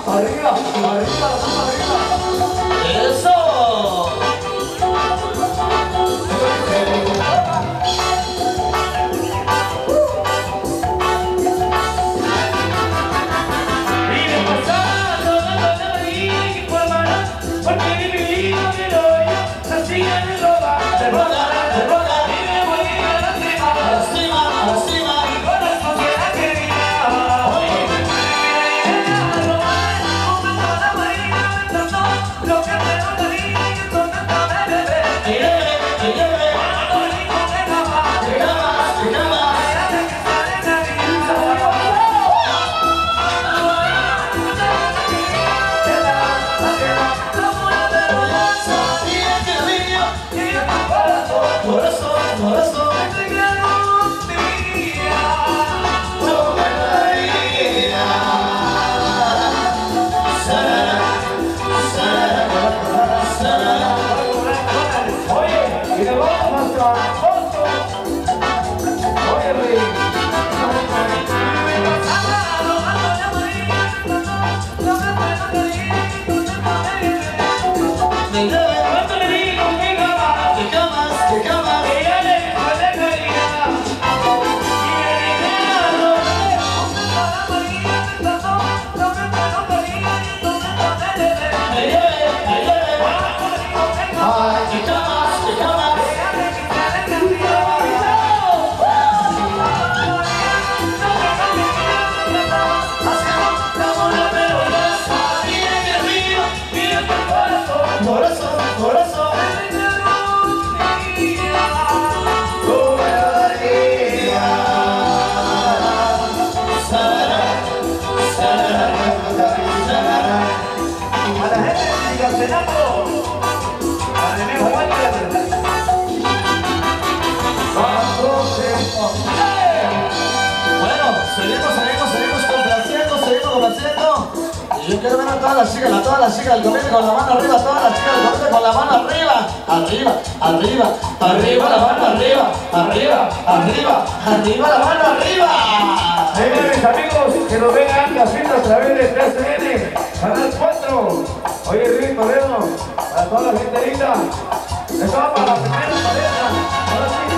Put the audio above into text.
arriba, arriba, arriba. ¡Eso! Yo quiero ver a todas las chicas del gobierno con la mano arriba, todas las chicas del gobierno con la mano arriba, arriba, arriba, arriba, la mano arriba, arriba, arriba, arriba, la mano arriba. Mis amigos, que nos vean las fiestas a través de 3CN, Canal 4. Oye, Luis Toledo, a toda la gente linda. Esto va para la primera pareja. Ahora sí.